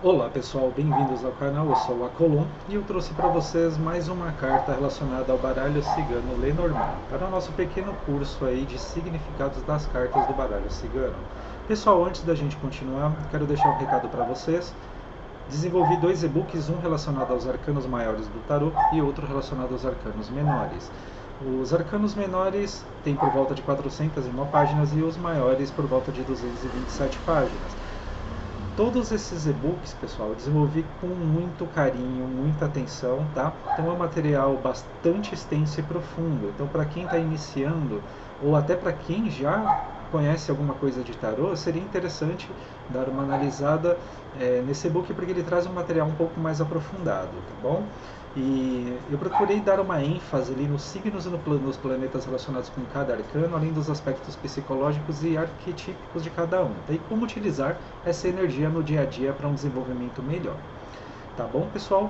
Olá pessoal, bem-vindos ao canal, eu sou o Acolum e eu trouxe para vocês mais uma carta relacionada ao baralho cigano Lenormand, para o nosso pequeno curso aí de significados das cartas do baralho cigano. Pessoal, antes da gente continuar, quero deixar um recado para vocês. Desenvolvi dois e-books, um relacionado aos arcanos maiores do tarô e outro relacionado aos arcanos menores. Os arcanos menores têm por volta de 401 páginas e os maiores por volta de 227 páginas. Todos esses e-books, pessoal, eu desenvolvi com muito carinho, muita atenção, tá? Então é um material bastante extenso e profundo. Então, para quem está iniciando, ou até para quem já conhece alguma coisa de tarô, seria interessante dar uma analisada nesse e-book, porque ele traz um material um pouco mais aprofundado, tá bom? E eu procurei dar uma ênfase ali nos signos e nos planetas relacionados com cada arcano, além dos aspectos psicológicos e arquetípicos de cada um. E como utilizar essa energia no dia a dia para um desenvolvimento melhor. Tá bom, pessoal?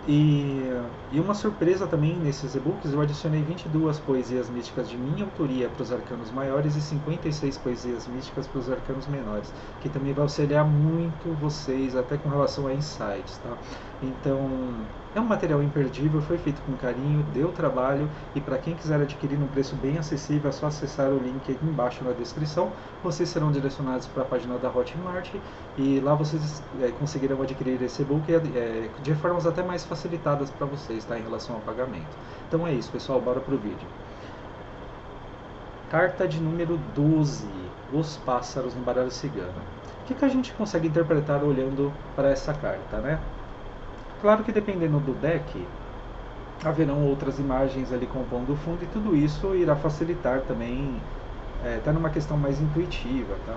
E uma surpresa também nesses e-books, eu adicionei 22 poesias místicas de minha autoria para os arcanos maiores e 56 poesias místicas para os arcanos menores, que também vai auxiliar muito vocês, até com relação a insights, tá? Então, é um material imperdível, foi feito com carinho, deu trabalho, e para quem quiser adquirir num preço bem acessível, é só acessar o link aqui embaixo na descrição. Vocês serão direcionados para a página da Hotmart, e lá vocês conseguirão adquirir esse e-book de formas até mais facilitadas para vocês, tá, em relação ao pagamento. Então é isso, pessoal, bora pro vídeo. Carta de número 12, os pássaros no baralho cigano. O que a gente consegue interpretar olhando para essa carta, né? Claro que dependendo do deck, haverão outras imagens ali compondo o fundo, e tudo isso irá facilitar também, tá numa questão mais intuitiva, tá?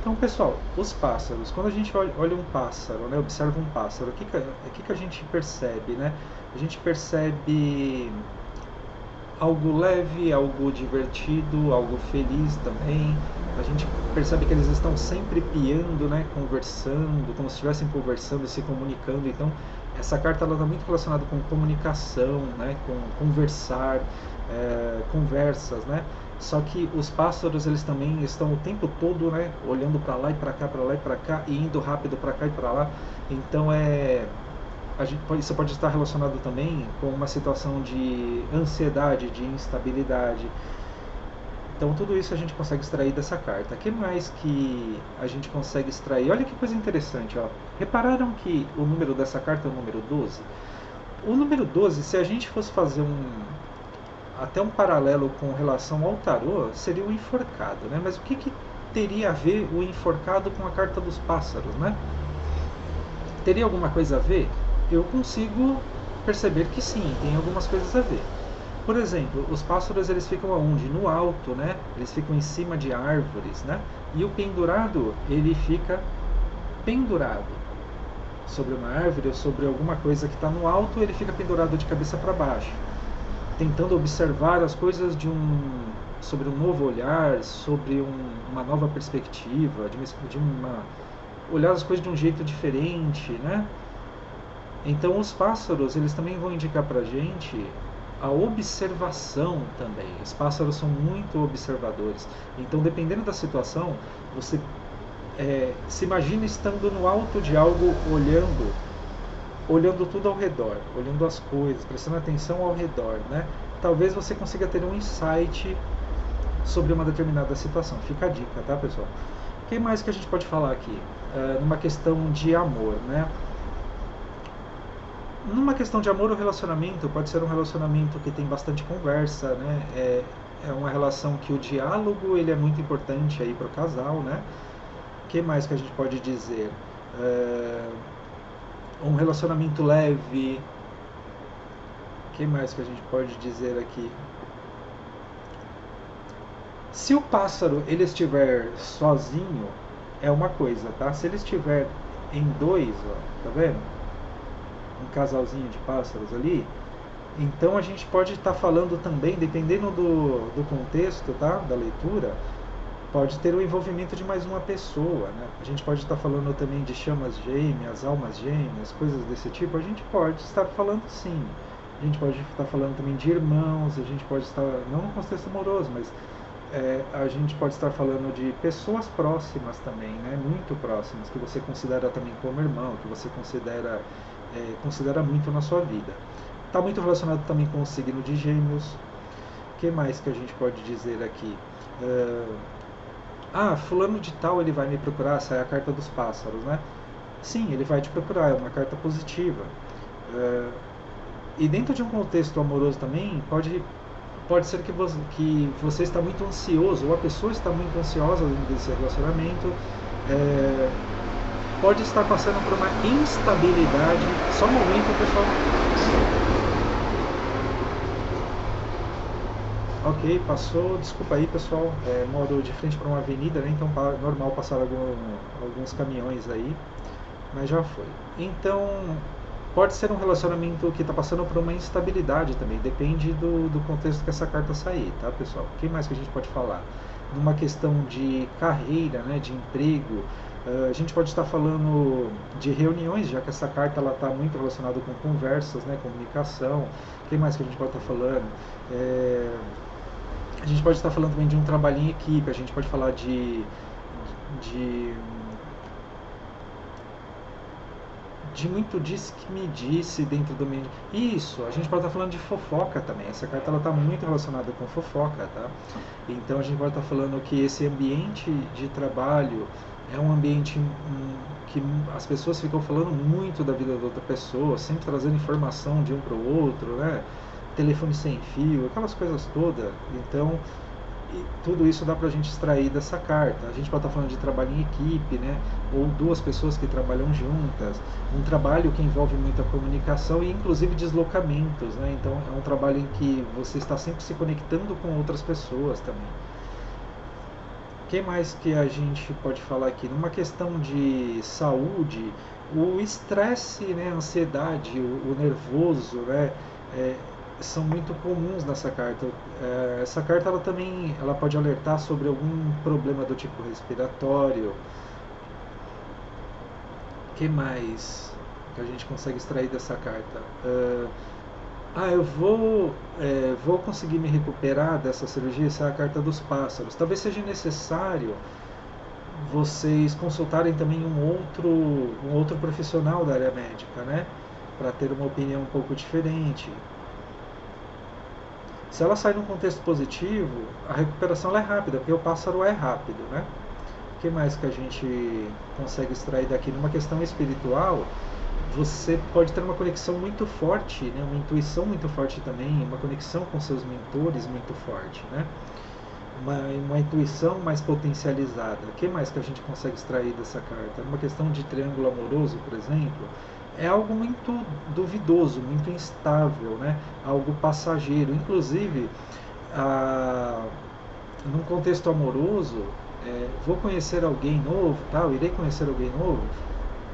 Então, pessoal, os pássaros, quando a gente olha um pássaro, né, observa um pássaro, o que a gente percebe, né? A gente percebe algo leve, algo divertido, algo feliz também. A gente percebe que eles estão sempre piando, né, conversando, como se estivessem conversando, se comunicando. Então, essa carta está muito relacionada com comunicação, né, com conversar, conversas, né? Só que os pássaros, eles também estão o tempo todo, né, olhando para lá e para cá, para lá e para cá, e indo rápido para cá e para lá. Então isso pode estar relacionado também com uma situação de ansiedade, de instabilidade. Então tudo isso a gente consegue extrair dessa carta. O que mais que a gente consegue extrair? Olha que coisa interessante, ó. Repararam que o número dessa carta é o número 12? O número 12, se a gente fosse fazer até um paralelo com relação ao tarô, seria o enforcado, né? Mas o que teria a ver o enforcado com a carta dos pássaros, né? Teria alguma coisa a ver? Eu consigo perceber que sim, tem algumas coisas a ver. Por exemplo, os pássaros, eles ficam aonde? No alto, né? Eles ficam em cima de árvores, né? E o pendurado, ele fica pendurado sobre uma árvore ou sobre alguma coisa que está no alto, ele fica pendurado de cabeça para baixo, tentando observar as coisas sobre um novo olhar, sobre uma nova perspectiva, olhar as coisas de um jeito diferente, né? Então os pássaros, eles também vão indicar para a gente a observação também. Os pássaros são muito observadores. Então, dependendo da situação, você se imagina estando no alto de algo, olhando tudo ao redor, olhando as coisas, prestando atenção ao redor, né? Talvez você consiga ter um insight sobre uma determinada situação. Fica a dica, tá, pessoal? O que mais que a gente pode falar aqui? Numa questão de amor, né? Numa questão de amor ou relacionamento, pode ser um relacionamento que tem bastante conversa, né? É uma relação que o diálogo, ele é muito importante aí para o casal, né? O que mais que a gente pode dizer? Um relacionamento leve. O que mais que a gente pode dizer aqui? Se o pássaro, ele estiver sozinho, é uma coisa, tá? Se ele estiver em dois, ó, tá vendo? Um casalzinho de pássaros ali, então a gente pode estar falando também, dependendo do contexto, tá? Da leitura, pode ter o envolvimento de mais uma pessoa, né? A gente pode estar falando também de chamas gêmeas, almas gêmeas, coisas desse tipo. A gente pode estar falando sim. A gente pode estar falando também de irmãos, a gente pode estar, não no contexto amoroso, mas a gente pode estar falando de pessoas próximas também, né? Muito próximas, que você considera também como irmão, que você considera muito na sua vida. Está muito relacionado também com o signo de Gêmeos. O que mais que a gente pode dizer aqui? Fulano de tal ele vai me procurar, sai a carta dos pássaros, né? Sim, ele vai te procurar, é uma carta positiva. E dentro de um contexto amoroso também, pode ser que você está muito ansioso, ou a pessoa está muito ansiosa dentro desse relacionamento, pode estar passando por uma instabilidade. Só um momento, pessoal. Ok, passou. Desculpa aí, pessoal. Moro de frente para uma avenida, né? Então normal passar alguns caminhões aí, mas já foi. Então, pode ser um relacionamento que está passando por uma instabilidade também. Depende do contexto que essa carta sair, tá, pessoal? O que mais que a gente pode falar? Numa questão de carreira, né, de emprego, a gente pode estar falando de reuniões, já que essa carta está muito relacionada com conversas, né, comunicação. O que mais que a gente pode estar falando? A gente pode estar falando também de um trabalho em equipe, a gente pode falar de muito disse que me disse dentro do meio. Isso, a gente pode estar falando de fofoca também. Essa carta está muito relacionada com fofoca, tá? Então a gente pode estar falando que esse ambiente de trabalho é um ambiente que as pessoas ficam falando muito da vida da outra pessoa, sempre trazendo informação de um para o outro, né? Telefone sem fio, aquelas coisas todas. Então, tudo isso dá para a gente extrair dessa carta. A gente pode estar falando de trabalho em equipe, né? Ou duas pessoas que trabalham juntas, um trabalho que envolve muita comunicação e inclusive deslocamentos, né? Então é um trabalho em que você está sempre se conectando com outras pessoas também. O que mais que a gente pode falar aqui? Numa questão de saúde, o estresse, né? A ansiedade, o nervoso, né? São muito comuns nessa carta. Essa carta ela pode alertar sobre algum problema do tipo respiratório. O que mais que a gente consegue extrair dessa carta? Eu vou conseguir me recuperar dessa cirurgia. Essa é a carta dos pássaros. Talvez seja necessário vocês consultarem também um outro profissional da área médica, né? Para ter uma opinião um pouco diferente. Se ela sai num contexto positivo, a recuperação é rápida, porque o pássaro é rápido, né? O que mais que a gente consegue extrair daqui? Numa questão espiritual, você pode ter uma conexão muito forte, né? Uma intuição muito forte também, uma conexão com seus mentores muito forte, né? Uma intuição mais potencializada. O que mais que a gente consegue extrair dessa carta? Uma questão de triângulo amoroso, por exemplo, é algo muito duvidoso, muito instável, né? Algo passageiro. Inclusive, num contexto amoroso, vou conhecer alguém novo, irei conhecer alguém novo.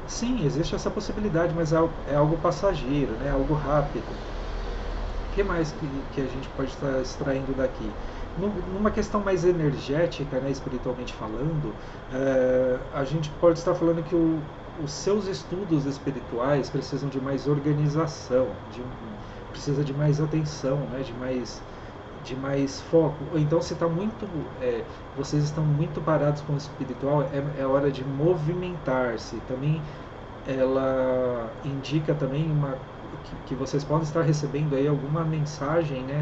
Sim, existe essa possibilidade, mas é algo passageiro, né? Algo rápido. O que mais que a gente pode estar extraindo daqui? Numa questão mais energética, né, espiritualmente falando, a gente pode estar falando que os seus estudos espirituais precisam de mais organização, precisa de mais atenção, né, de mais foco. Ou então, se vocês estão muito parados com o espiritual, é hora de movimentar-se. Também ela indica também que vocês podem estar recebendo aí alguma mensagem, né,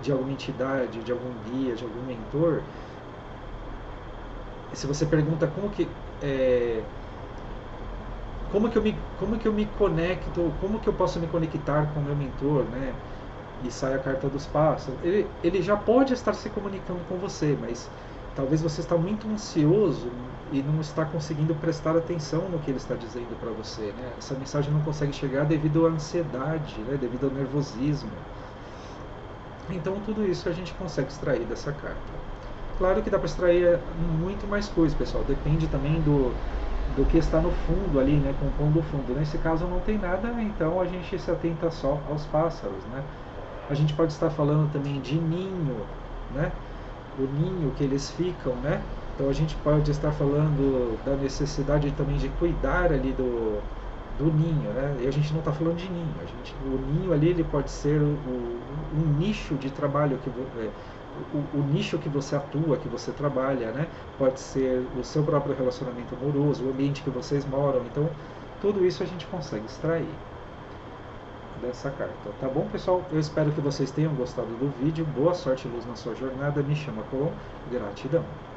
de alguma entidade, de algum guia, de algum mentor. E se você pergunta como que eu me conecto, como que eu posso me conectar com o meu mentor, né? E sai a carta dos pássaros. Ele já pode estar se comunicando com você, mas talvez você está muito ansioso e não está conseguindo prestar atenção no que ele está dizendo para você, né? Essa mensagem não consegue chegar devido à ansiedade, né? Devido ao nervosismo. Então tudo isso a gente consegue extrair dessa carta. Claro que dá para extrair muito mais coisas, pessoal. Depende também do que está no fundo ali, né? Compondo o fundo. Nesse caso não tem nada, então a gente se atenta só aos pássaros, né? A gente pode estar falando também de ninho, né? O ninho que eles ficam, né? Então a gente pode estar falando da necessidade também de cuidar ali do ninho, né? E a gente não está falando de ninho. O ninho ali ele pode ser um nicho de trabalho o nicho que você atua, que você trabalha, né? Pode ser o seu próprio relacionamento amoroso, o ambiente que vocês moram. Então, tudo isso a gente consegue extrair dessa carta. Tá bom, pessoal? Eu espero que vocês tenham gostado do vídeo. Boa sorte e luz na sua jornada. Me chama Colom. Gratidão.